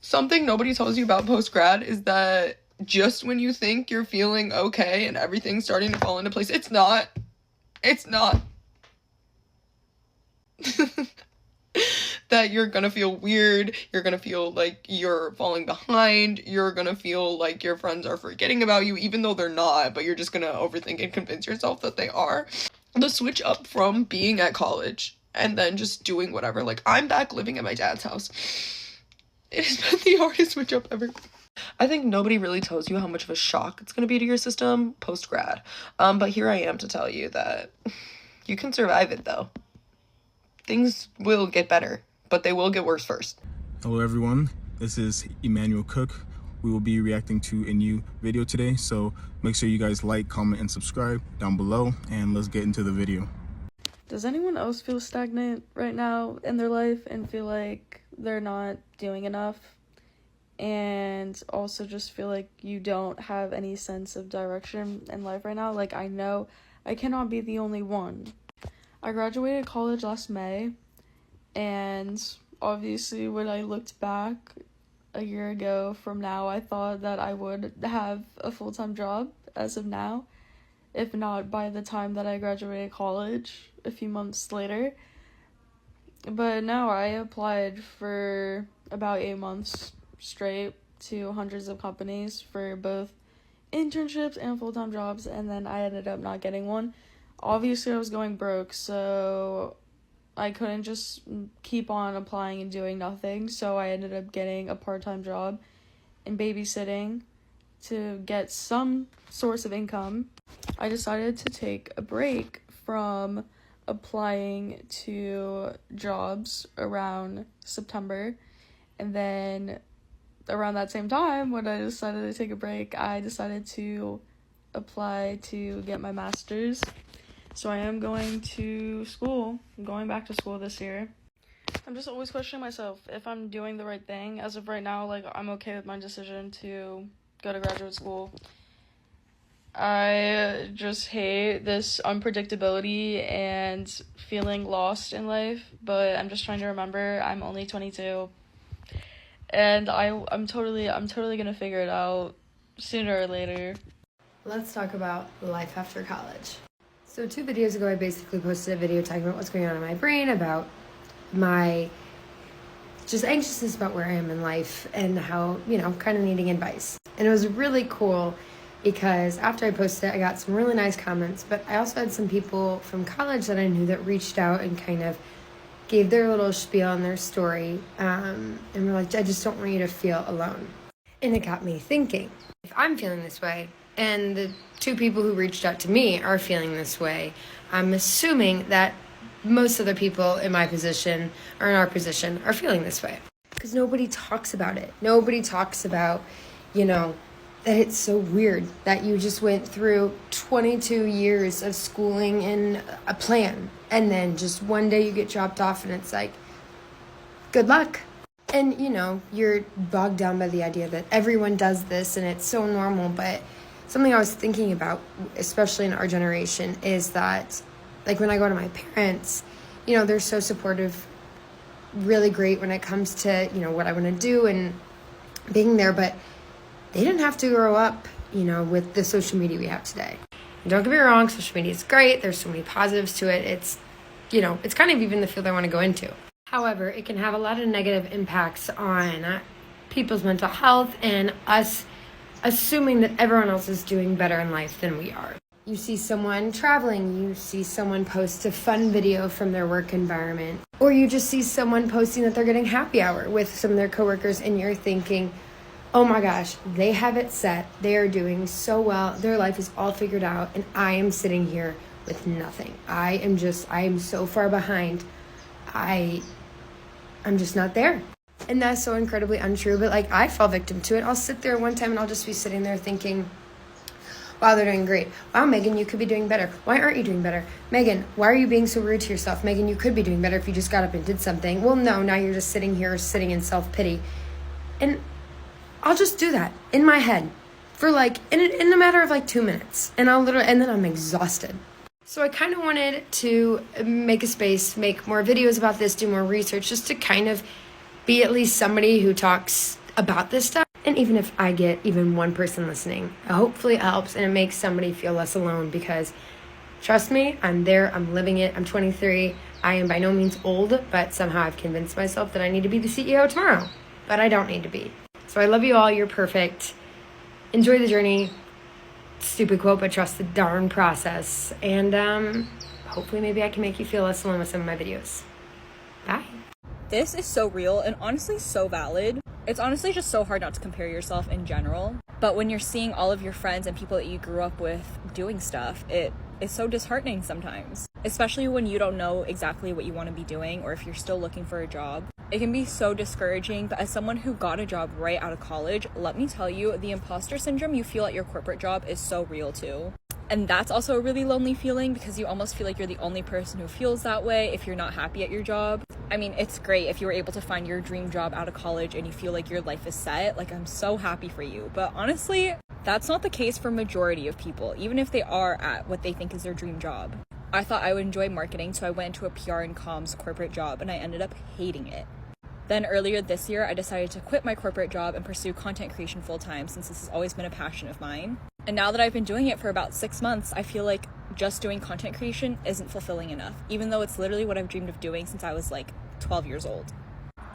Something nobody tells you about post-grad is that just when you think you're feeling okay and everything's starting to fall into place, it's not. It's not. That you're gonna feel weird, you're gonna feel like you're falling behind, you're gonna feel like your friends are forgetting about you, even though they're not, but you're just gonna overthink and convince yourself that they are. The switch up from being at college and then just doing whatever, like, I'm back living at my dad's house. It has been the hardest switch up ever. I think nobody really tells you how much of a shock it's gonna be to your system post-grad. But here I am to tell you that you can survive it, though. Things will get better, but they will get worse first. Hello everyone, this is Emmanuel Cook. We will be reacting to a new video today, so make sure you guys like, comment, and subscribe down below, and let's get into the video. Does anyone else feel stagnant right now in their life and feel like they're not doing enough? And also just feel like you don't have any sense of direction in life right now? Like, I know I cannot be the only one. I graduated college last May, and obviously when I looked back a year ago from now, I thought that I would have a full-time job as of now, if not by the time that I graduated college a few months later. But no, I applied for about 8 months straight to hundreds of companies for both internships and full-time jobs, and then I ended up not getting one. Obviously, I was going broke, so I couldn't just keep on applying and doing nothing, so I ended up getting a part-time job in babysitting to get some source of income. I decided to take a break from applying to jobs around September, and then around that same time, when I decided to take a break, I decided to apply to get my master's. So I am going to school. I'm going back to school this year. I'm just always questioning myself if I'm doing the right thing. As of right now, like, I'm okay with my decision to go to graduate school. I just hate this unpredictability and feeling lost in life, but I'm just trying to remember I'm only 22. And I'm totally gonna figure it out sooner or later. Let's talk about life after college. So 2 videos ago, I basically posted a video talking about what's going on in my brain, about my just anxiousness about where I am in life and how, kind of needing advice. And it was really cool because after I posted it, I got some really nice comments, but I also had some people from college that I knew that reached out and kind of gave their little spiel on their story, and were like, I just don't want you to feel alone. And it got me thinking, if I'm feeling this way, and the 2 people who reached out to me are feeling this way, I'm assuming that most other people in my position, or in our position, are feeling this way. Because nobody talks about it. Nobody talks about, that it's so weird that you just went through 22 years of schooling in a plan, and then just one day you get dropped off and it's like, good luck. And, you're bogged down by the idea that everyone does this and it's so normal, but something I was thinking about, especially in our generation, is that, like, when I go to my parents, they're so supportive, really great when it comes to, what I want to do and being there, but they didn't have to grow up, with the social media we have today. And don't get me wrong, social media is great. There's so many positives to it. It's, it's kind of even the field I want to go into. However, it can have a lot of negative impacts on people's mental health and us assuming that everyone else is doing better in life than we are. You see someone traveling, you see someone post a fun video from their work environment, or you just see someone posting that they're getting happy hour with some of their coworkers, and you're thinking, oh my gosh, they have it set, they are doing so well, their life is all figured out, and I am sitting here with nothing. I am so far behind. I'm just not there. And that's so incredibly untrue, but like, I fall victim to it. I'll sit there one time and I'll just be sitting there thinking, wow, they're doing great. Wow, Megan, you could be doing better. Why aren't you doing better? Megan, why are you being so rude to yourself? Megan, you could be doing better if you just got up and did something. Well, no, now you're just sitting here, sitting in self-pity. And I'll just do that in my head for like, in a matter of like 2 minutes. And and then I'm exhausted. So I kind of wanted to make a space, make more videos about this, do more research, just to kind of be at least somebody who talks about this stuff. And even if I get even one person listening, hopefully it helps and it makes somebody feel less alone, because trust me, I'm there, I'm living it. I'm 23. I am by no means old, but somehow I've convinced myself that I need to be the CEO tomorrow, but I don't need to be. So I love you all. You're perfect. Enjoy the journey. Stupid quote, but trust the darn process. And hopefully maybe I can make you feel less alone with some of my videos. Bye. This is so real and honestly so valid. It's honestly just so hard not to compare yourself in general. But when you're seeing all of your friends and people that you grew up with doing stuff, it is so disheartening sometimes. Especially when you don't know exactly what you want to be doing, or if you're still looking for a job. It can be so discouraging, but as someone who got a job right out of college, let me tell you, the imposter syndrome you feel at your corporate job is so real too. And that's also a really lonely feeling, because you almost feel like you're the only person who feels that way if you're not happy at your job. I mean, it's great if you were able to find your dream job out of college and you feel like your life is set. Like, I'm so happy for you. But honestly, that's not the case for majority of people, even if they are at what they think is their dream job. I thought I would enjoy marketing, so I went into a PR and comms corporate job, and I ended up hating it. Then earlier this year, I decided to quit my corporate job and pursue content creation full-time, since this has always been a passion of mine. And now that I've been doing it for about 6 months, I feel like just doing content creation isn't fulfilling enough, even though it's literally what I've dreamed of doing since I was like 12 years old.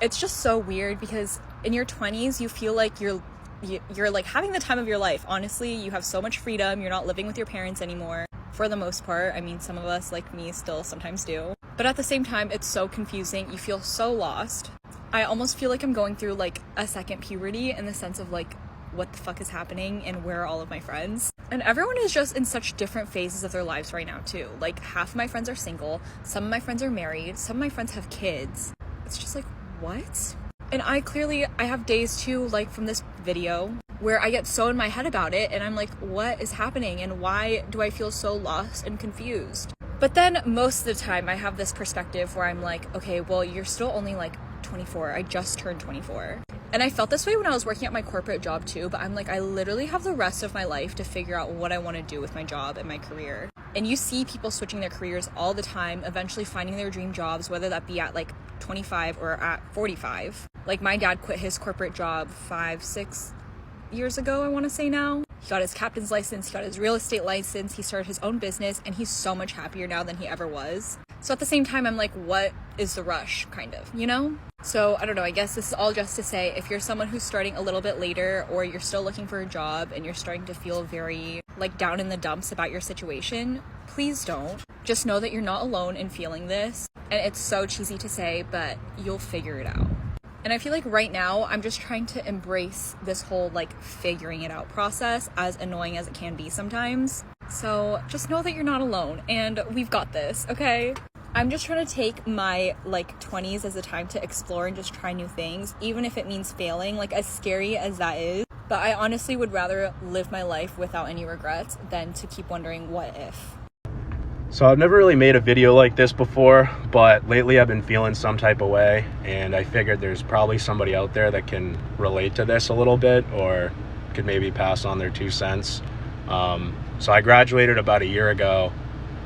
It's just so weird, because in your 20s, you feel like you're like having the time of your life. Honestly, you have so much freedom. You're not living with your parents anymore. For the most part. I mean, some of us like me still sometimes do. But at the same time, it's so confusing. You feel so lost. I almost feel like I'm going through like a second puberty, in the sense of like, what the fuck is happening and where are all of my friends? And everyone is just in such different phases of their lives right now too. Like, half of my friends are single, some of my friends are married, some of my friends have kids. It's just like, what? And I have days too, like from this video, where I get so in my head about it, and I'm like, what is happening and why do I feel so lost and confused? But then most of the time I have this perspective where I'm like, okay, well, you're still only like 24. I just turned 24. And I felt this way when I was working at my corporate job too, but I'm like, I literally have the rest of my life to figure out what I want to do with my job and my career. And you see people switching their careers all the time, eventually finding their dream jobs, whether that be at like 25 or at 45. Like, my dad quit his corporate job 5-6 years ago, I want to say now. He got his captain's license, he got his real estate license, he started his own business, and he's so much happier now than he ever was. So at the same time, I'm like, what is the rush, kind of, you know? So I don't know, I guess this is all just to say, if you're someone who's starting a little bit later, or you're still looking for a job and you're starting to feel very like down in the dumps about your situation, please don't. Just know that you're not alone in feeling this. And it's so cheesy to say, but you'll figure it out. And I feel like right now, I'm just trying to embrace this whole like figuring it out process, as annoying as it can be sometimes. So just know that you're not alone, and we've got this, okay? I'm just trying to take my like 20s as a time to explore and just try new things, even if it means failing, like as scary as that is. But I honestly would rather live my life without any regrets than to keep wondering what if. So I've never really made a video like this before, but lately I've been feeling some type of way, and I figured there's probably somebody out there that can relate to this a little bit, or could maybe pass on their 2 cents. So I graduated about a year ago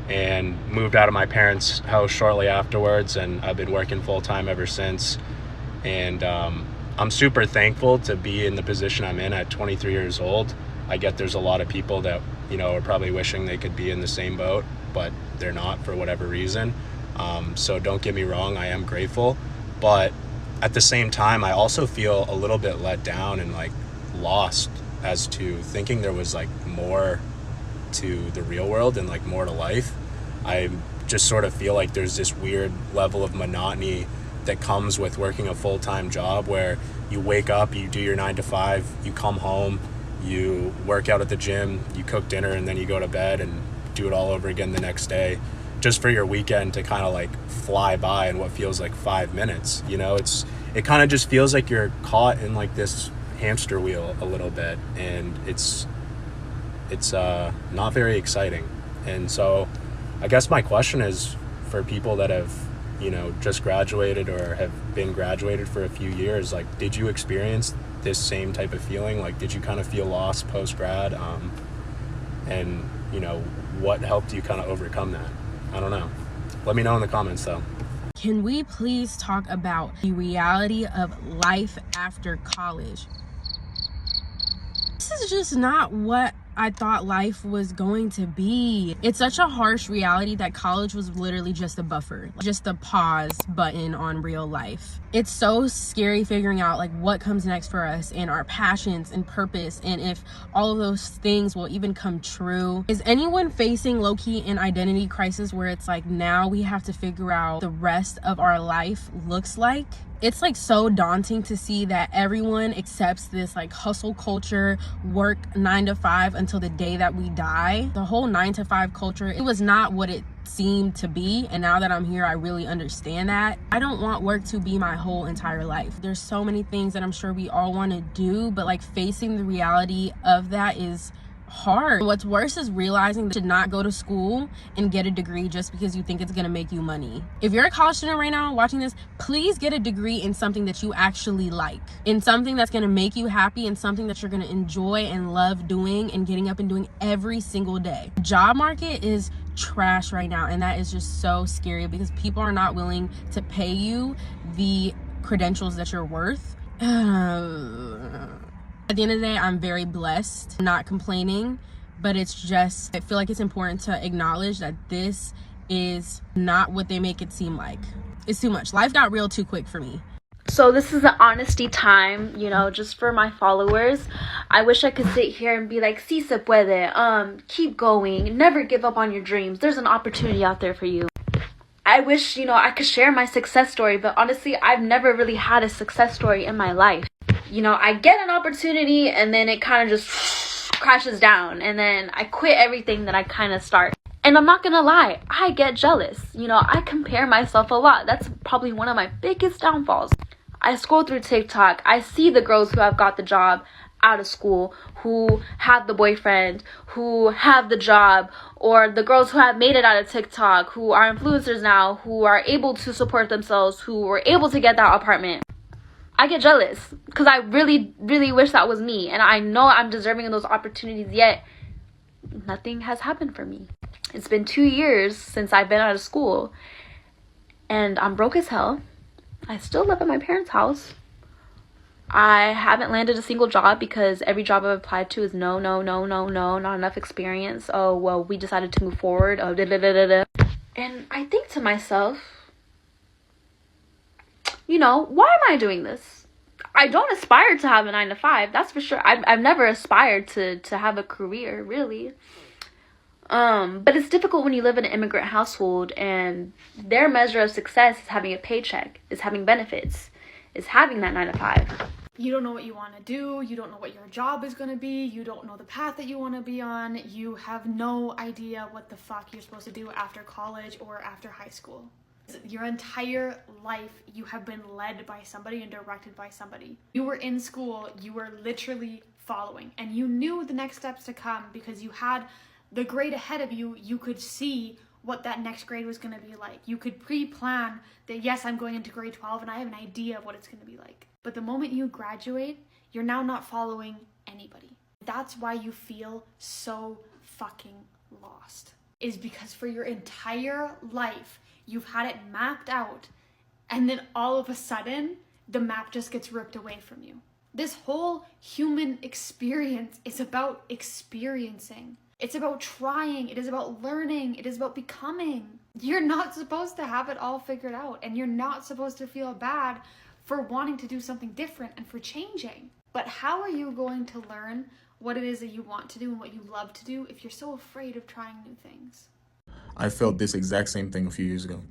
and moved out of my parents' house shortly afterwards, and I've been working full-time ever since. And I'm super thankful to be in the position I'm in at 23 years old. I get there's a lot of people that, you know, are probably wishing they could be in the same boat, but they're not for whatever reason. So don't get me wrong, I am grateful, but at the same time, I also feel a little bit let down and like lost as to thinking there was like more to the real world and like more to life. I just sort of feel like there's this weird level of monotony that comes with working a full-time job, where you wake up, you do your 9 to 5, you come home, you work out at the gym, you cook dinner, and then you go to bed and do it all over again the next day, just for your weekend to kind of like fly by in what feels like 5 minutes. You know, it kind of just feels like you're caught in like this hamster wheel a little bit, and it's not very exciting. And so I guess my question is, for people that have, you know, just graduated or have been graduated for a few years, like, did you experience this same type of feeling? Like, did you kind of feel lost post-grad? And, you know, what helped you kind of overcome that? I don't know. Let me know in the comments though. Can we please talk about the reality of life after college? This is just not what I thought life was going to be. It's such a harsh reality that college was literally just a buffer, just a pause button on real life. It's so scary figuring out like what comes next for us and our passions and purpose, and if all of those things will even come true. Is anyone facing low-key an identity crisis where it's like now we have to figure out the rest of our life looks like? It's like so daunting to see that everyone accepts this like hustle culture, work 9 to 5 until the day that we die. The whole 9 to 5 culture, it was not what it seemed to be, and now that I'm here I really understand that. I don't want work to be my whole entire life. There's so many things that I'm sure we all want to do, but like facing the reality of that is hard. What's worse is realizing that you should not go to school and get a degree just because you think it's gonna make you money. If you're a college student right now watching this, please get a degree in something that you actually like, in something that's gonna make you happy, and something that you're gonna enjoy and love doing and getting up and doing every single day. Job market is trash right now, and that is just so scary because people are not willing to pay you the credentials that you're worth. At the end of the day, I'm very blessed, I'm not complaining, but it's just, I feel like it's important to acknowledge that this is not what they make it seem like. It's too much. Life got real too quick for me. So this is an honesty time, you know, just for my followers. I wish I could sit here and be like, si se puede, keep going, never give up on your dreams. There's an opportunity out there for you. I wish, you know, I could share my success story, but honestly, I've never really had a success story in my life. You know, I get an opportunity and then it kind of just crashes down, and then I quit everything that I kind of start. And I'm not gonna lie, I get jealous. You know, I compare myself a lot. That's probably one of my biggest downfalls. I scroll through TikTok, I see the girls who have got the job out of school, who have the boyfriend, who have the job, or the girls who have made it out of TikTok, who are influencers now, who are able to support themselves, who were able to get that apartment. I get jealous because I really, really wish that was me, and I know I'm deserving of those opportunities, yet nothing has happened for me. It's been 2 years since I've been out of school, and I'm broke as hell. I still live at my parents' house. I haven't landed a single job because every job I've applied to is no, not enough experience. Oh, well, we decided to move forward. Oh, And I think to myself, you know, why am I doing this? I don't aspire to have a 9 to 5, that's for sure. I've never aspired to have a career, really. But it's difficult when you live in an immigrant household and their measure of success is having a paycheck, is having benefits, is having that 9 to 5. You don't know what you want to do, you don't know what your job is going to be, you don't know the path that you want to be on, you have no idea what the fuck you're supposed to do after college or after high school. Your entire life, you have been led by somebody and directed by somebody. You were in school, you were literally following, and you knew the next steps to come because you had the grade ahead of you. You could see what that next grade was going to be like. You could pre-plan that, yes, I'm going into grade 12 and I have an idea of what it's going to be like. But the moment you graduate, you're now not following anybody. That's why you feel so fucking lost, is because for your entire life, you've had it mapped out, and then all of a sudden, the map just gets ripped away from you. This whole human experience is about experiencing. It's about trying. It is about learning. It is about becoming. You're not supposed to have it all figured out, and you're not supposed to feel bad for wanting to do something different and for changing. But how are you going to learn what it is that you want to do and what you love to do if you're so afraid of trying new things? I felt this exact same thing a few years ago.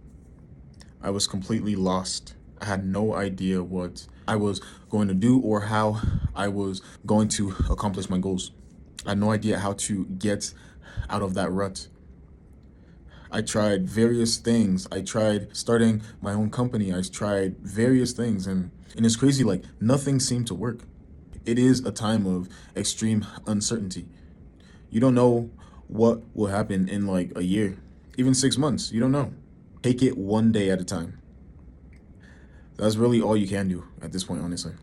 I was completely lost. I had no idea what I was going to do or how I was going to accomplish my goals. I had no idea how to get out of that rut. I tried various things. I tried starting my own company. I tried various things, and it's crazy, like nothing seemed to work. It is a time of extreme uncertainty. You don't know what will happen in like a year, even 6 months. You don't know. Take it one day at a time. That's really all you can do at this point, honestly.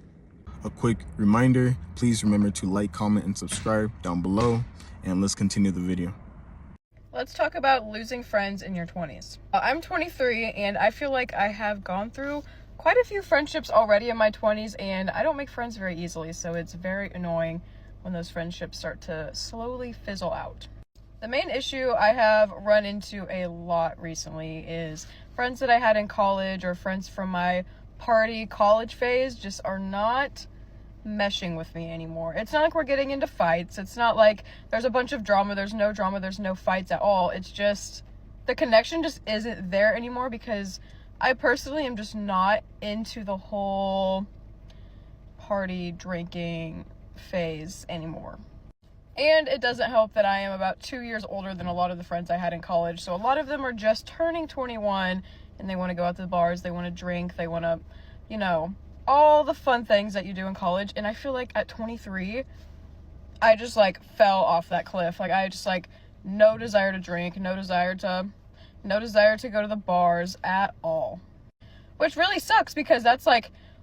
A quick reminder, please remember to like, comment, and subscribe down below, and let's continue the video. Let's talk about losing friends in your 20s. I'm 23 and I feel like I have gone through quite a few friendships already in my 20s, and I don't make friends very easily, so it's very annoying when those friendships start to slowly fizzle out. The main issue I have run into a lot recently is friends that I had in college or friends from my party college phase just are not meshing with me anymore. It's not like we're getting into fights. It's not like there's a bunch of drama. There's no fights at all. It's just the connection just isn't there anymore because I personally am just not into the whole party drinking phase anymore. And it doesn't help that I am about 2 years older than a lot of the friends I had in college. So a lot of them are just turning 21 and they want to go out to the bars, they want to drink, they want to, all the fun things that you do in college. And I feel like at 23, I just fell off that cliff. I just no desire to drink, no desire to go to the bars at all. Which really sucks because that's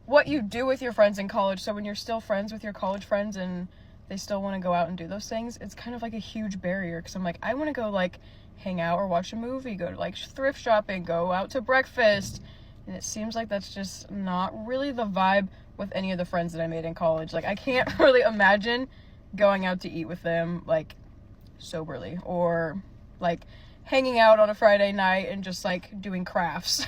what you do with your friends in college. So when you're still friends with your college friends and they still want to go out and do those things, it's kind of a huge barrier because I'm I want to go hang out or watch a movie, go to thrift shopping, go out to breakfast. And it seems like that's just not really the vibe with any of the friends that I made in college. I can't really imagine going out to eat with them, soberly. Or, hanging out on a Friday night and just, doing crafts.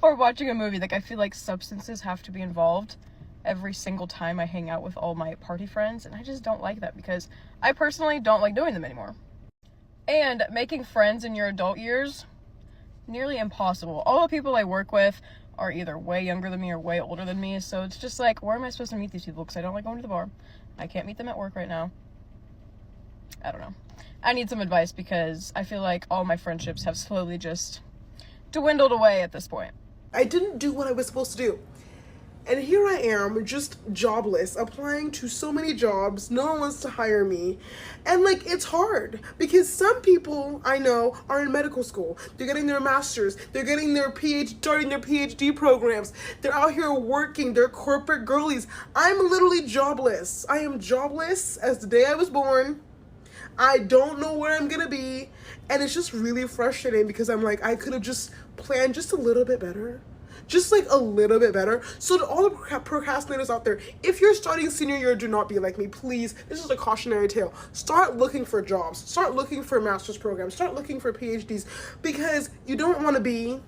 Or watching a movie. I feel like substances have to be involved every single time I hang out with all my party friends. And I just don't like that because I personally don't like doing them anymore. And making friends in your adult years, nearly impossible. All the people I work with are either way younger than me or way older than me, so it's just where am I supposed to meet these people? Because I don't like going to the bar. I can't meet them at work right now. I don't know. I need some advice because I feel like all my friendships have slowly just dwindled away at this point. I didn't do what I was supposed to do. And here I am, just jobless, applying to so many jobs. No one wants to hire me. And it's hard because some people I know are in medical school. They're getting their master's. They're getting their starting their PhD programs. They're out here working. They're corporate girlies. I'm literally jobless. I am jobless as the day I was born. I don't know where I'm gonna be. And it's just really frustrating because I'm I could have just planned just a little bit better. Just a little bit better. So to all the procrastinators out there, if you're starting senior year, do not be like me, please. This is a cautionary tale. Start looking for jobs. Start looking for master's programs. Start looking for PhDs because you don't want to be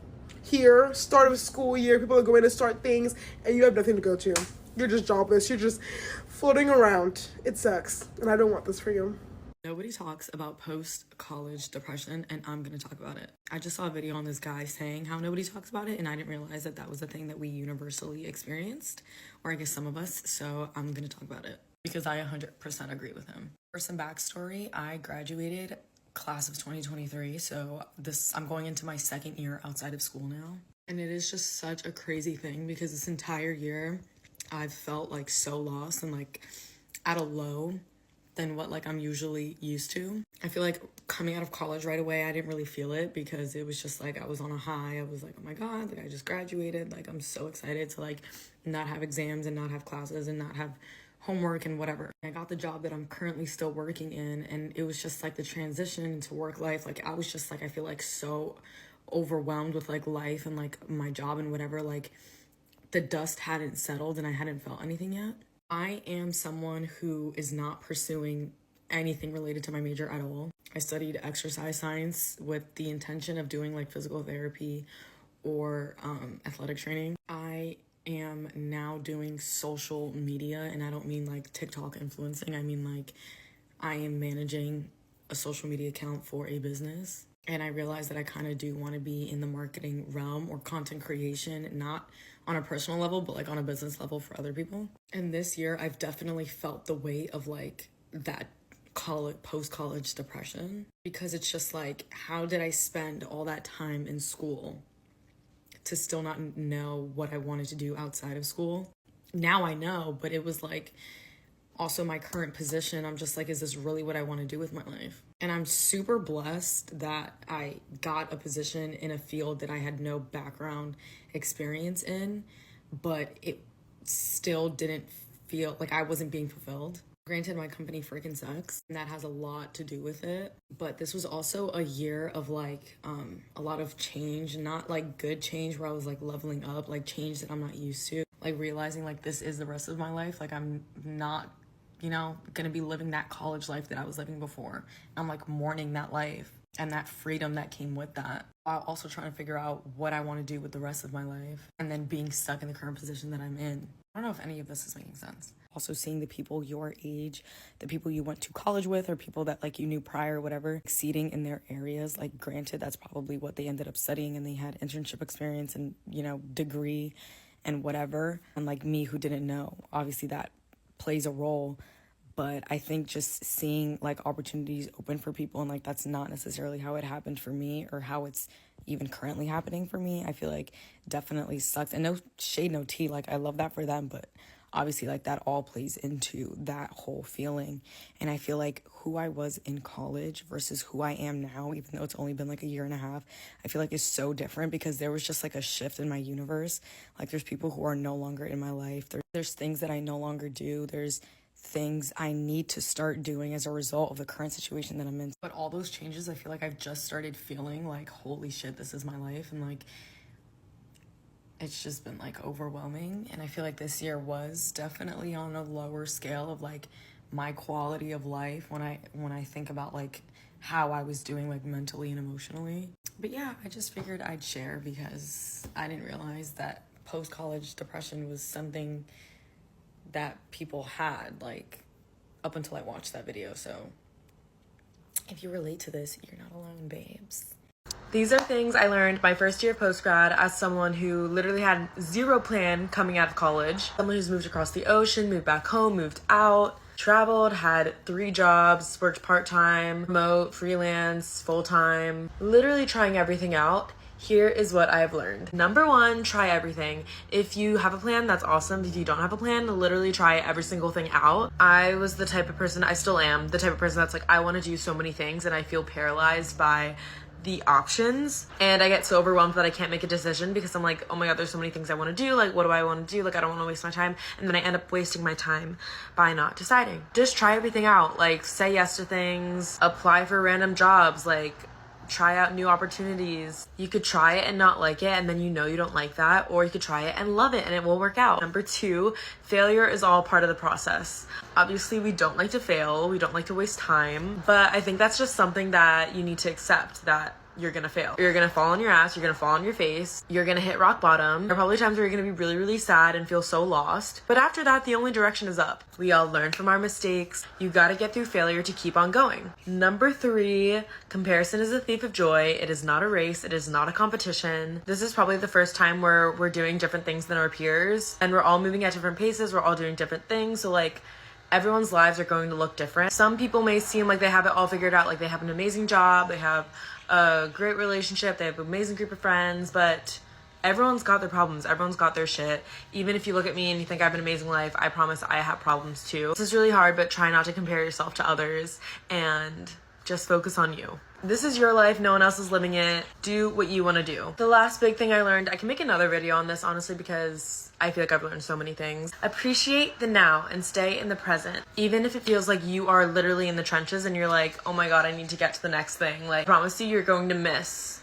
here, start of school year, people are going to start things and you have nothing to go to. You're just jobless. You're just floating around. It sucks. And I don't want this for you. Nobody talks about post-college depression, and I'm going to talk about it. I just saw a video on this guy saying how nobody talks about it, and I didn't realize that that was a thing that we universally experienced, or I guess some of us, so I'm going to talk about it because I 100% agree with him. For some backstory, I graduated class of 2023, so I'm going into my second year outside of school now, and it is just such a crazy thing because this entire year I've felt so lost and at a low than what I'm usually used to. I feel coming out of college right away, I didn't really feel it because it was just I was on a high. I was oh my God, I just graduated. I'm so excited to not have exams and not have classes and not have homework and whatever. I got the job that I'm currently still working in, and it was just the transition into work life. I was just I feel so overwhelmed with life and my job and whatever. The dust hadn't settled and I hadn't felt anything yet. I am someone who is not pursuing anything related to my major at all. I studied exercise science with the intention of doing physical therapy or athletic training. I am now doing social media, and I don't mean TikTok influencing. I mean I am managing a social media account for a business. And I realized that I kind of do want to be in the marketing realm or content creation, not on a personal level, but on a business level for other people. And this year, I've definitely felt the weight of that post-college depression, because it's just how did I spend all that time in school to still not know what I wanted to do outside of school? Now I know, but it was also my current position. I'm just is this really what I want to do with my life? And I'm super blessed that I got a position in a field that I had no background experience in, but it still didn't feel I wasn't being fulfilled. Granted, my company freaking sucks, and that has a lot to do with it. But this was also a year of like a lot of change, not like good change where I was like leveling up, like change that I'm not used to. Like realizing like this is the rest of my life. Like I'm not, you know, gonna be living that college life that I was living before. I'm like mourning that life and that freedom that came with that, while also trying to figure out what I want to do with the rest of my life, and then being stuck in the current position that I'm in. I don't know if any of this is making sense. Also seeing the people your age, the people you went to college with, or people that like you knew prior, whatever, exceeding in their areas. Like granted, that's probably what they ended up studying, and they had internship experience and, you know, degree and whatever. And like me, who didn't know, obviously that plays a role. But I think just seeing like opportunities open for people, and like that's not necessarily how it happened for me or how it's even currently happening for me, I feel like definitely sucks. And no shade, no tea, like I love that for them, but obviously like that all plays into that whole feeling. And I feel like who I was in college versus who I am now, even though it's only been like a year and a half, I feel like it's so different because there was just like a shift in my universe. Like there's people who are no longer in my life. There's things that I no longer do. There's things I need to start doing as a result of the current situation that I'm in. But all those changes, I feel like I've just started feeling like, holy shit, this is my life. And like, it's just been like overwhelming. And I feel like this year was definitely on a lower scale of like my quality of life when I think about like how I was doing like mentally and emotionally. But yeah, I just figured I'd share because I didn't realize that post-college depression was something that people had like up until I watched that video. So if you relate to this, you're not alone, babes. These are things I learned my first year of postgrad as someone who literally had zero plan coming out of college. Someone who's moved across the ocean, moved back home, moved out, traveled, had 3 jobs, worked part-time, remote, freelance, full-time, literally trying everything out. Here is what I've learned. Number 1, try everything. If you have a plan, that's awesome. If you don't have a plan, literally try every single thing out. I was the type of person, I still am, the type of person that's like, I want to do so many things and I feel paralyzed by the options, and I get so overwhelmed that I can't make a decision because I'm like, oh my god, there's so many things I want to do. Like, what do I want to do? Like, I don't want to waste my time. And then I end up wasting my time by not deciding. Just try everything out. Like, say yes to things, apply for random jobs, like try out new opportunities. You could try it and not like it, and then you know you don't like that, or you could try it and love it and it will work out. Number 2, failure is all part of the process. Obviously, we don't like to fail, we don't like to waste time, but I think that's just something that you need to accept, that you're gonna fail. You're gonna fall on your ass, you're gonna fall on your face, you're gonna hit rock bottom. There are probably times where you're gonna be really, really sad and feel so lost. But after that, the only direction is up. We all learn from our mistakes. You gotta get through failure to keep on going. Number 3, comparison is a thief of joy. It is not a race, it is not a competition. This is probably the first time where we're doing different things than our peers, and we're all moving at different paces, we're all doing different things, so like, everyone's lives are going to look different. Some people may seem like they have it all figured out, like they have an amazing job, they have a great relationship, they have an amazing group of friends, but everyone's got their problems, everyone's got their shit. Even if you look at me and you think I have an amazing life, I promise I have problems too. This is really hard, but try not to compare yourself to others and just focus on you. This is your life, no one else is living it. Do what you want to do. The last big thing I learned, I can make another video on this honestly because I feel like I've learned so many things. Appreciate the now and stay in the present. Even if it feels like you are literally in the trenches and you're like, oh my god, I need to get to the next thing. Like, I promise you're going to miss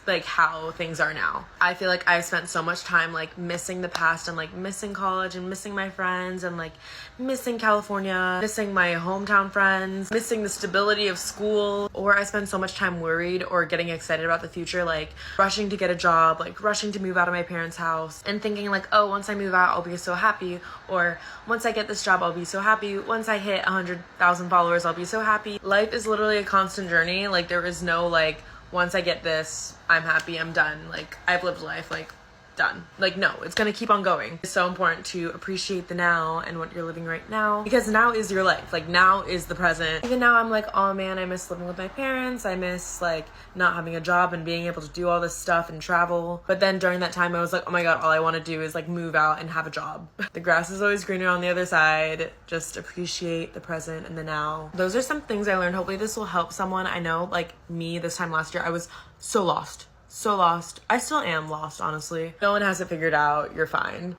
like how things are now. I feel like I've spent so much time like missing the past and like missing college and missing my friends and like missing California, missing my hometown friends, missing the stability of school, or I spend so much time worried or getting excited about the future, like rushing to get a job, like rushing to move out of my parents' house and thinking like, oh, once I move out I'll be so happy, or once I get this job I'll be so happy, once I hit 100,000 followers I'll be so happy. Life is literally a constant journey. Like, there is no like, once I get this, I'm happy, I'm done. Like, I've lived life, like, done. Like, no, it's gonna keep on going. It's so important to appreciate the now and what you're living right now, because now is your life. Like, now is the present. Even now, I'm like, oh man, I miss living with my parents. I miss, like, not having a job and being able to do all this stuff and travel. But then during that time, I was like, oh my god, all I want to do is, like, move out and have a job. The grass is always greener on the other side. Just appreciate the present and the now. Those are some things I learned. Hopefully this will help someone. I know, like, me this time last year, I was so lost. So lost. I still am lost, honestly. No one has it figured out. You're fine.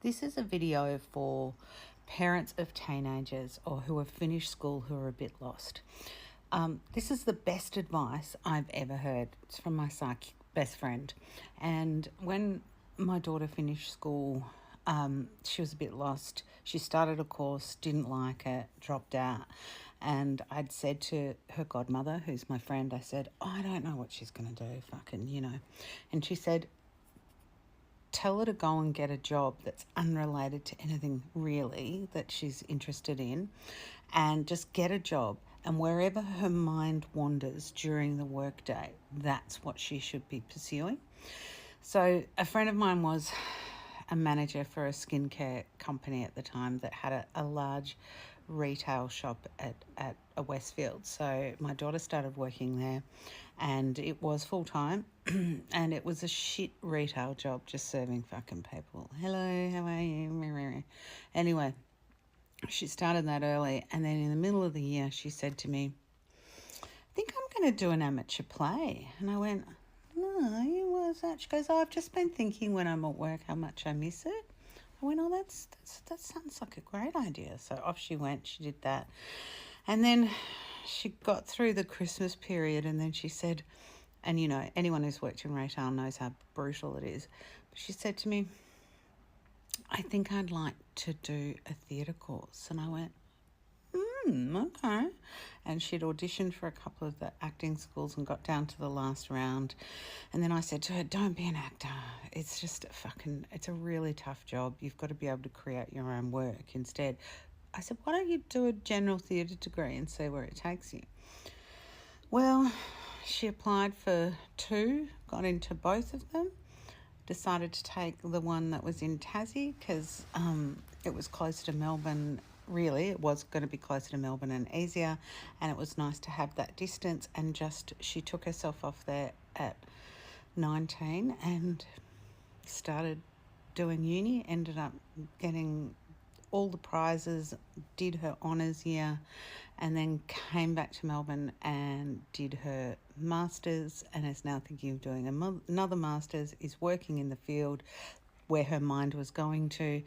This is a video for parents of teenagers or who have finished school who are a bit lost. This is the best advice I've ever heard. It's from my psych best friend. And when my daughter finished school, she was a bit lost. She started a course, didn't like it, dropped out. And I'd said to her godmother, who's my friend, I said, oh, I don't know what she's going to do, fucking, you know. And she said, tell her to go and get a job that's unrelated to anything really that she's interested in, and just get a job. And wherever her mind wanders during the workday, that's what she should be pursuing. So a friend of mine was a manager for a skincare company at the time that had a large retail shop at a Westfield. So my daughter started working there, and it was full-time and it was a shit retail job, just serving fucking people. Hello, how are you? Anyway, she started that early, and then in the middle of the year she said to me, I think I'm going to do an amateur play. And I went, no, what is that? She goes, oh, I've just been thinking when I'm at work how much I miss it. I went, oh, that sounds like a great idea. So off she went, she did that. And then she got through the Christmas period, and then she said, and you know, anyone who's worked in retail knows how brutal it is. But she said to me, I think I'd like to do a theatre course. And I went, okay. And she'd auditioned for a couple of the acting schools and got down to the last round. And then I said to her, don't be an actor. It's just it's a really tough job. You've got to be able to create your own work instead. I said, why don't you do a general theatre degree and see where it takes you? Well, she applied for 2, got into both of them, decided to take the one that was in Tassie because it was closer to Melbourne. Really, it was going to be closer to Melbourne and easier, and it was nice to have that distance. And she took herself off there at 19 and started doing uni, ended up getting all the prizes, did her honours year, and then came back to Melbourne and did her masters, and is now thinking of doing another masters, is working in the field where her mind was going to,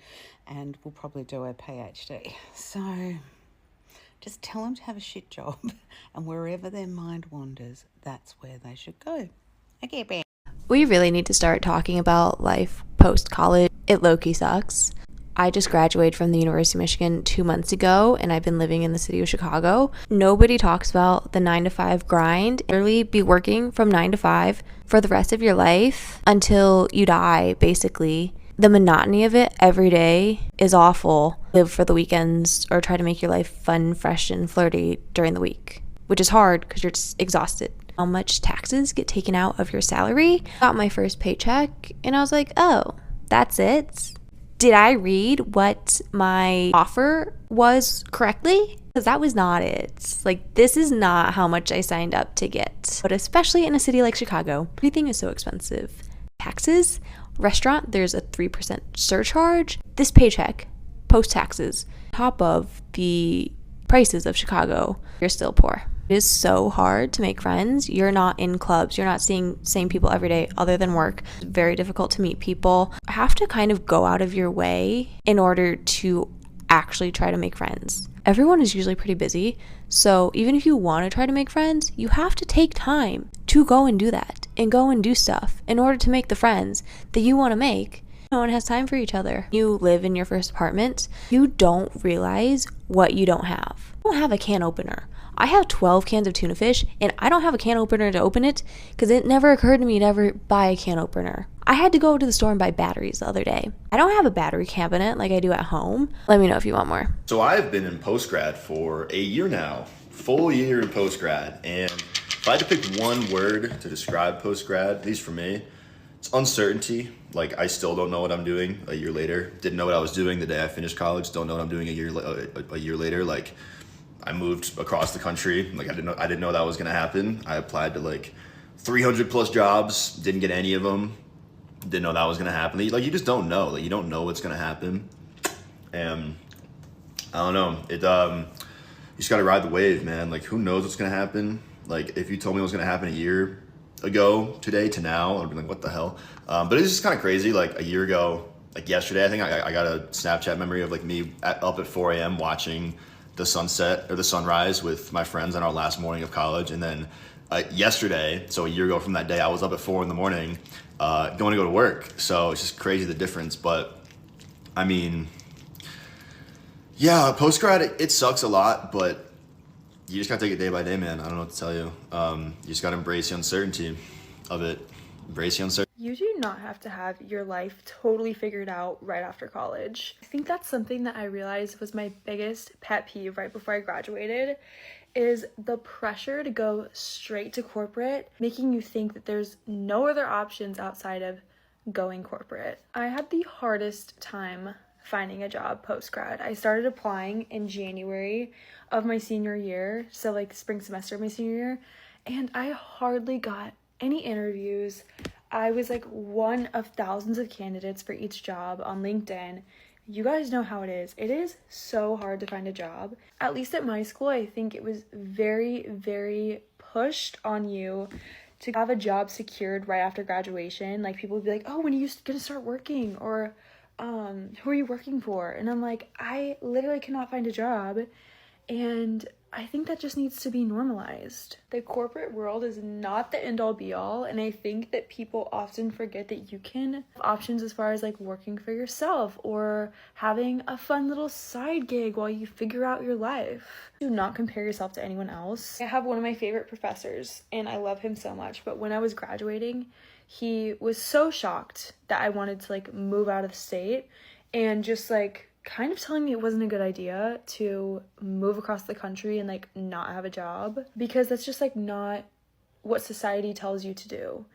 and will probably do her PhD. So just tell them to have a shit job, and wherever their mind wanders, that's where they should go. Okay, bye. We really need to start talking about life post-college. It low-key sucks. I just graduated from the University of Michigan 2 months ago, and I've been living in the city of Chicago. Nobody talks about the 9-to-5 grind. Literally be working from 9 to 5 for the rest of your life until you die, basically. The monotony of it every day is awful. Live for the weekends or try to make your life fun, fresh, and flirty during the week, which is hard because you're just exhausted. How much taxes get taken out of your salary? Got my first paycheck, and I was like, oh, that's it? Did I read what my offer was correctly? Because that was not it. Like, this is not how much I signed up to get. But especially in a city like Chicago, everything is so expensive. Taxes, restaurant, there's a 3% surcharge. This paycheck, post-taxes, top of the prices of Chicago, you're still poor. It is so hard to make friends. You're not in clubs. You're not seeing same people every day other than work. It's very difficult to meet people. You have to kind of go out of your way in order to actually try to make friends. Everyone is usually pretty busy. So even if you want to try to make friends, you have to take time to go and do that and go and do stuff in order to make the friends that you want to make. No one has time for each other. You live in your first apartment. You don't realize what you don't have. You don't have a can opener. I have 12 cans of tuna fish, and I don't have a can opener to open it because it never occurred to me to ever buy a can opener. I had to go to the store and buy batteries the other day. I don't have a battery cabinet like I do at home. Let me know if you want more. So I've been in postgrad for a year now, full year in postgrad. And if I had to pick one word to describe postgrad, at least for me, it's uncertainty. Like, I still don't know what I'm doing a year later. Didn't know what I was doing the day I finished college. Don't know what I'm doing a year later. Like, I moved across the country. Like, I didn't know that was gonna happen. I applied to like 300 plus jobs, didn't get any of them. Didn't know that was gonna happen. Like, you just don't know. Like, you don't know what's gonna happen. And I don't know. You just gotta ride the wave, man. Like, who knows what's gonna happen? Like, if you told me what was gonna happen a year ago, today to now, I'd be like, what the hell? But it's just kind of crazy. Like, a year ago, like yesterday, I think I got a Snapchat memory of like me up at 4 a.m. watching the sunset or the sunrise with my friends on our last morning of college. And then yesterday, so a year ago from that day, I was up at 4 in the morning going to go to work. So it's just crazy the difference. But I mean, yeah, post-grad, it sucks a lot, but you just gotta take it day by day, man. I don't know what to tell you. You just gotta embrace the uncertainty of it. Embrace the uncertainty. You do not have to have your life totally figured out right after college. I think that's something that I realized was my biggest pet peeve right before I graduated, is the pressure to go straight to corporate, making you think that there's no other options outside of going corporate. I had the hardest time finding a job post-grad. I started applying in January of my senior year, so like spring semester of my senior year, and I hardly got any interviews. I was like one of thousands of candidates for each job on LinkedIn. You guys know how it is. It is so hard to find a job. At least at my school, I think it was very, very pushed on you to have a job secured right after graduation. Like people would be like, oh, when are you gonna start working? Or who are you working for? And I'm like, I literally cannot find a job. And I think that just needs to be normalized. The corporate world is not the end-all be-all, and I think that people often forget that you can have options as far as like working for yourself or having a fun little side gig while you figure out your life. Do not compare yourself to anyone else. I have one of my favorite professors, and I love him so much, but when I was graduating, he was so shocked that I wanted to like move out of the state, and just like kind of telling me it wasn't a good idea to move across the country and like not have a job, because that's just like not what society tells you to do.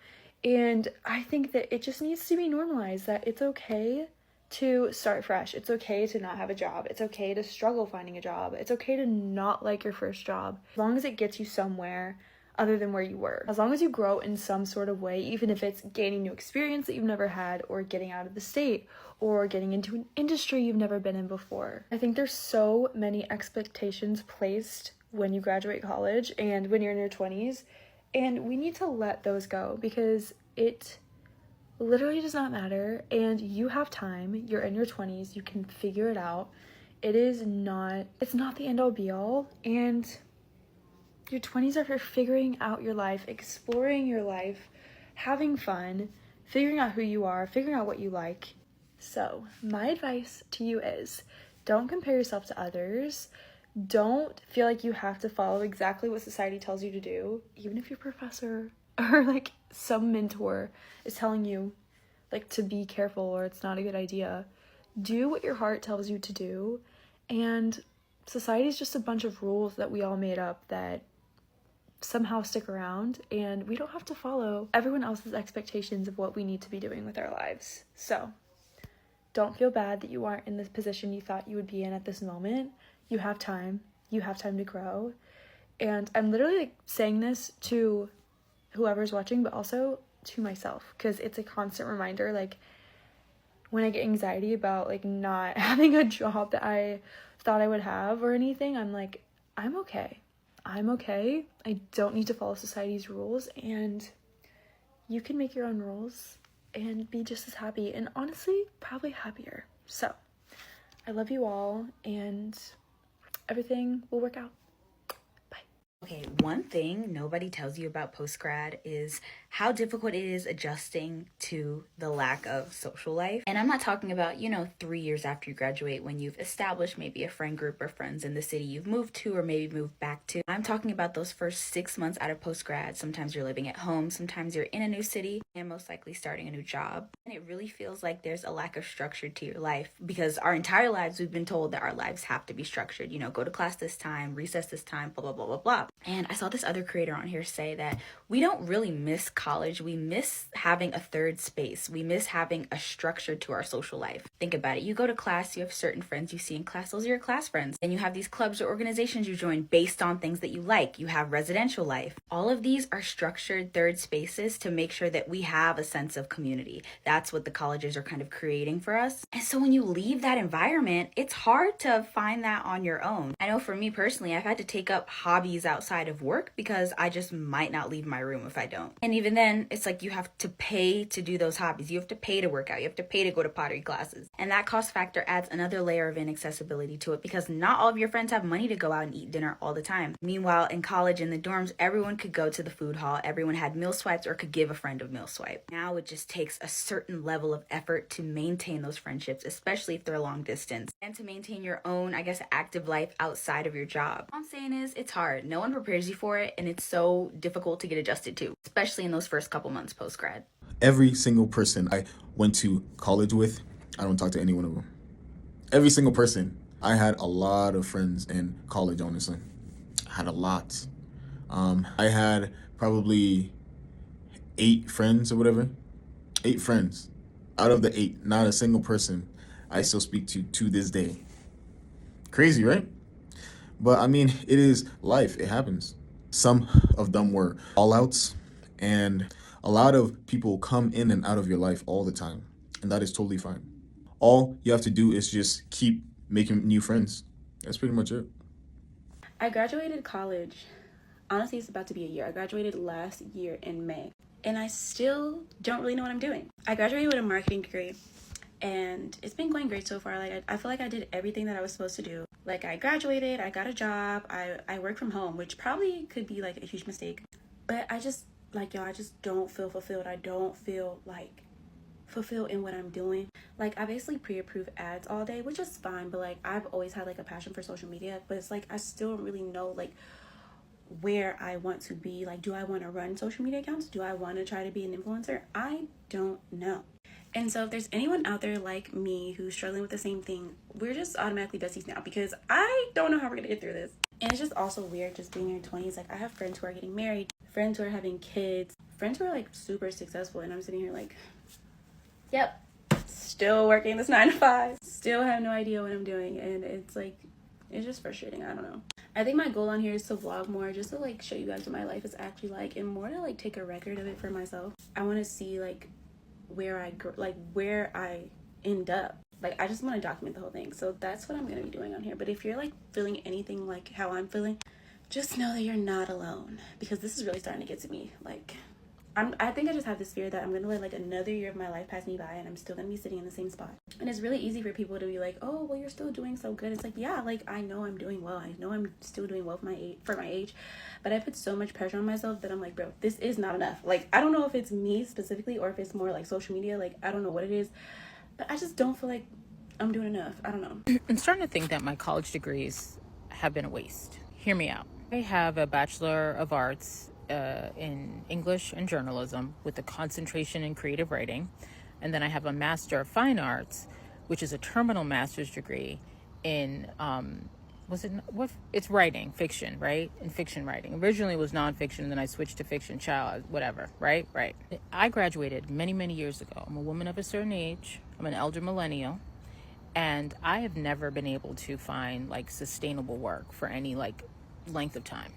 And I think that it just needs to be normalized that it's okay to start fresh. It's okay to not have a job. It's okay to struggle finding a job. It's okay to not like your first job, as long as it gets you somewhere other than where you were. As long as you grow in some sort of way, even if it's gaining new experience that you've never had, or getting out of the state, or getting into an industry you've never been in before. I think there's so many expectations placed when you graduate college and when you're in your 20s, and we need to let those go, because it literally does not matter, and you have time. You're in your 20s, you can figure it out. It's not the end all be all, and your 20s are for figuring out your life, exploring your life, having fun, figuring out who you are, figuring out what you like. So my advice to you is, don't compare yourself to others. Don't feel like you have to follow exactly what society tells you to do, even if your professor or like some mentor is telling you like to be careful or it's not a good idea. Do what your heart tells you to do, and society is just a bunch of rules that we all made up that somehow stick around, and we don't have to follow everyone else's expectations of what we need to be doing with our lives. So don't feel bad that you aren't in this position you thought you would be in at this moment. You have time. You have time to grow. And I'm literally like saying this to whoever's watching, but also to myself, because it's a constant reminder. Like when I get anxiety about like not having a job that I thought I would have or anything, I'm like, I'm okay. I'm okay. I don't need to follow society's rules, and you can make your own rules and be just as happy, and honestly, probably happier. So, I love you all, and everything will work out. Okay, one thing nobody tells you about post-grad is how difficult it is adjusting to the lack of social life. And I'm not talking about, 3 years after you graduate, when you've established maybe a friend group or friends in the city you've moved to or maybe moved back to. I'm talking about those first 6 months out of post-grad. Sometimes you're living at home, sometimes you're in a new city, and most likely starting a new job. And it really feels like there's a lack of structure to your life, because our entire lives we've been told that our lives have to be structured. Go to class this time, recess this time, blah, blah, blah, blah, blah. And I saw this other creator on here say that we don't really miss college. We miss having a third space. We miss having a structure to our social life. Think about it. You go to class, you have certain friends you see in class. Those are your class friends. And you have these clubs or organizations you join based on things that you like. You have residential life. All of these are structured third spaces to make sure that we have a sense of community. That's what the colleges are kind of creating for us. And so when you leave that environment, it's hard to find that on your own. I know for me personally, I've had to take up hobbies outside outside of work because I just might not leave my room if I don't. And even then, it's like you have to pay to do those hobbies. You have to pay to work out. You have to pay to go to pottery classes. And that cost factor adds another layer of inaccessibility to it because not all of your friends have money to go out and eat dinner all the time. Meanwhile, in college, in the dorms, everyone could go to the food hall. Everyone had meal swipes or could give a friend a meal swipe. Now it just takes a certain level of effort to maintain those friendships, especially if they're long distance, and to maintain your own, I guess, active life outside of your job. All I'm saying is it's hard. No one prepares you for it, and it's so difficult to get adjusted to, especially in those first couple months post-grad. Every single person I went to college with, I don't talk to any one of them. Every single person. I had a lot of friends in college, honestly. I had a lot. I had probably 8 friends or whatever. 8 friends. Out of the 8, not a single person I still speak to this day. Crazy, right? But I mean, it is life. It happens. Some of them were fallouts, and a lot of people come in and out of your life all the time, and that is totally fine. All you have to do is just keep making new friends. That's pretty much it. I graduated college. Honestly, it's about to be a year. I graduated last year in May, and I still don't really know what I'm doing. I graduated with a marketing degree, and it's been going great so far. Like, I feel like I did everything that I was supposed to do. Like, I graduated, I got a job, I work from home, which probably could be like a huge mistake. But I just, like, y'all, I just don't feel fulfilled. I don't feel like fulfilled in what I'm doing. Like, I basically pre-approve ads all day, which is fine, but like, I've always had like a passion for social media, but it's like I still don't really know like where I want to be. Like, do I want to run social media accounts? Do I want to try to be an influencer? I don't know. And so if there's anyone out there like me who's struggling with the same thing, we're just automatically besties now because I don't know how we're gonna get through this. And it's just also weird just being in your 20s. Like, I have friends who are getting married, friends who are having kids, friends who are like super successful, and I'm sitting here like, yep, still working this 9 to 5, still have no idea what I'm doing. And it's like, it's just frustrating. I don't know. I think my goal on here is to vlog more, just to like show you guys what my life is actually like, and more to like take a record of it for myself. I want to see like where I end up. Like, I just want to document the whole thing. So that's what I'm going to be doing on here. But if you're like feeling anything like how I'm feeling, just know that you're not alone, because this is really starting to get to me. Like, I think I just have this fear that I'm going to let like another year of my life pass me by and I'm still going to be sitting in the same spot. And it's really easy for people to be like, oh, well, you're still doing so good. It's like, yeah, like, I know I'm doing well. I know I'm still doing well for my age. But I put so much pressure on myself that I'm like, bro, this is not enough. Like, I don't know if it's me specifically or if it's more like social media. Like, I don't know what it is. But I just don't feel like I'm doing enough. I don't know. I'm starting to think that my college degrees have been a waste. Hear me out. I have a Bachelor of Arts in English and Journalism with a concentration in creative writing. And then I have a Master of Fine Arts, which is a terminal master's degree in, it's writing, fiction, right? In fiction writing. Originally it was nonfiction, and then I switched to fiction, whatever, right? I graduated many, many years ago. I'm a woman of a certain age. I'm an elder millennial. And I have never been able to find like sustainable work for any like length of time.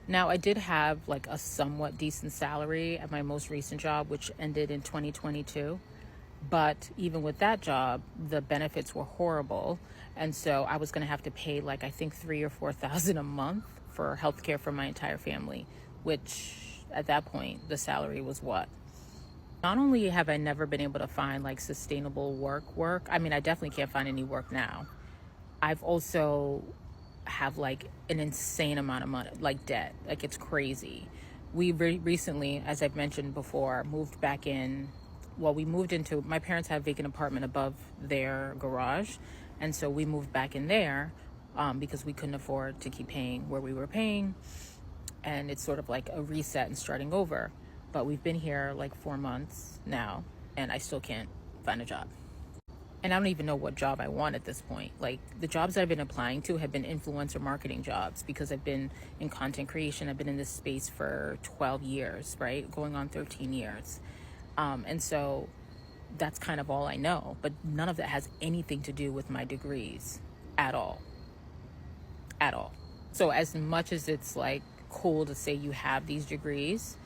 Now, I did have like a somewhat decent salary at my most recent job, which ended in 2022. But even with that job, the benefits were horrible. And so I was going to have to pay like, I think $3,000 or $4,000 a month for healthcare for my entire family, which at that point, the salary was what? Not only have I never been able to find like sustainable work. I mean, I definitely can't find any work now. I've also have like an insane amount of money, like debt. Like, it's crazy. We recently, as I've mentioned before, moved back in. Well, we moved into, my parents have a vacant apartment above their garage. And so we moved back in there because we couldn't afford to keep paying where we were paying. And it's sort of like a reset and starting over. But we've been here like 4 months now, and I still can't find a job. And I don't even know what job I want at this point. Like, the jobs that I've been applying to have been influencer marketing jobs because I've been in content creation. I've been in this space for 12 years, right? Going on 13 years. And so that's kind of all I know. But none of that has anything to do with my degrees at all. At all. So as much as it's like cool to say you have these degrees,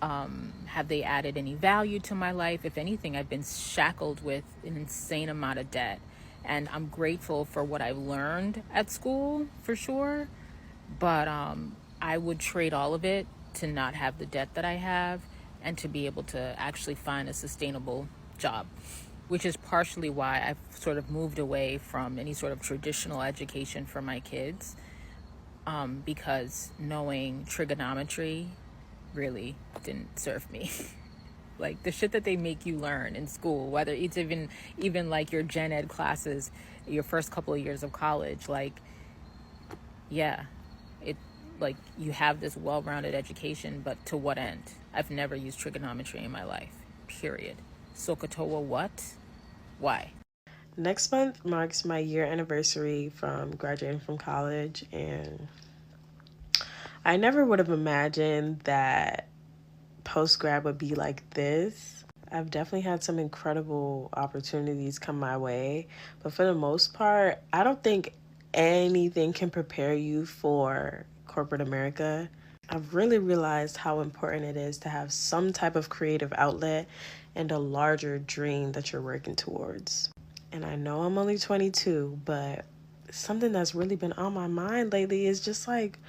have they added any value to my life? If anything, I've been shackled with an insane amount of debt. And I'm grateful for what I've learned at school, for sure. But I would trade all of it to not have the debt that I have and to be able to actually find a sustainable job, which is partially why I've sort of moved away from any sort of traditional education for my kids, because knowing trigonometry really didn't serve me. Like the shit that they make you learn in school, whether it's even like your gen ed classes, your first couple of years of college, like, yeah, it, like, you have this well-rounded education, but to what end? I've never used trigonometry in my life, period. SOHCAHTOA what? Why? Next month marks my year anniversary from graduating from college, and I never would have imagined that post-grad would be like this. I've definitely had some incredible opportunities come my way, but for the most part, I don't think anything can prepare you for corporate America. I've really realized how important it is to have some type of creative outlet and a larger dream that you're working towards. And I know I'm only 22, but something that's really been on my mind lately is just like,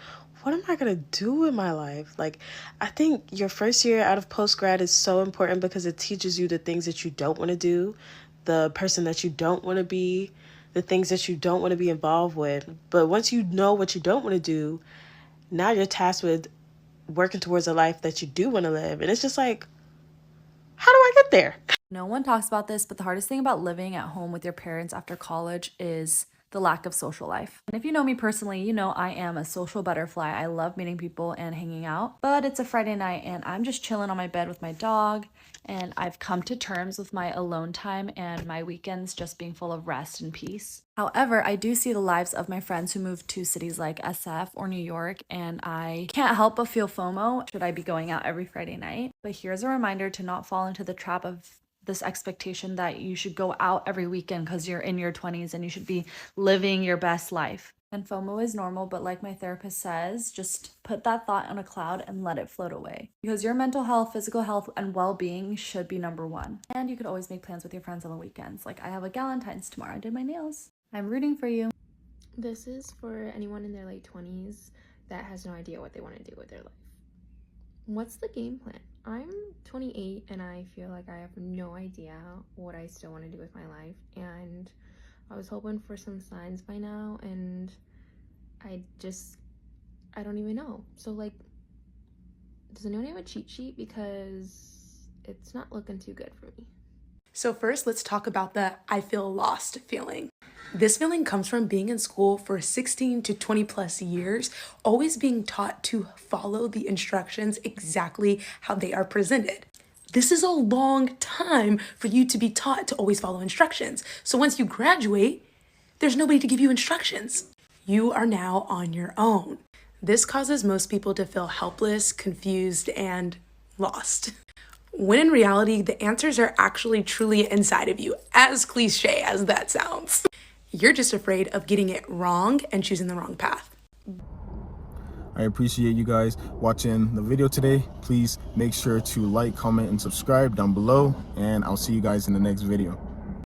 what am I going to do with my life? Like, I think your first year out of post-grad is so important because it teaches you the things that you don't want to do, the person that you don't want to be, the things that you don't want to be involved with. But once you know what you don't want to do, now you're tasked with working towards a life that you do want to live. And it's just like, how do I get there? No one talks about this, but the hardest thing about living at home with your parents after college is the lack of social life. And if you know me personally, you know I am a social butterfly. I love meeting people and hanging out, but it's a Friday night and I'm just chilling on my bed with my dog, and I've come to terms with my alone time and my weekends just being full of rest and peace. However, I do see the lives of my friends who moved to cities like SF or New York, and I can't help but feel FOMO should I be going out every Friday night. But here's a reminder to not fall into the trap of this expectation that you should go out every weekend because you're in your 20s and you should be living your best life. And FOMO is normal, but like my therapist says, just put that thought on a cloud and let it float away. Because your mental health, physical health, and well-being should be number one. And you could always make plans with your friends on the weekends. Like I have a Galentine's tomorrow. I did my nails. I'm rooting for you. This is for anyone in their late 20s that has no idea what they want to do with their life. What's the game plan? I'm 28 and I feel like I have no idea what I still want to do with my life, and I was hoping for some signs by now, and I don't even know. So like, does anyone have a cheat sheet? Because it's not looking too good for me. So first, let's talk about the I feel lost feeling. This feeling comes from being in school for 16 to 20 plus years, always being taught to follow the instructions exactly how they are presented. This is a long time for you to be taught to always follow instructions. So once you graduate, there's nobody to give you instructions. You are now on your own. This causes most people to feel helpless, confused, and lost. When in reality, the answers are actually truly inside of you, as cliche as that sounds. You're just afraid of getting it wrong and choosing the wrong path. I appreciate you guys watching the video today. Please make sure to like, comment, and subscribe down below, and I'll see you guys in the next video.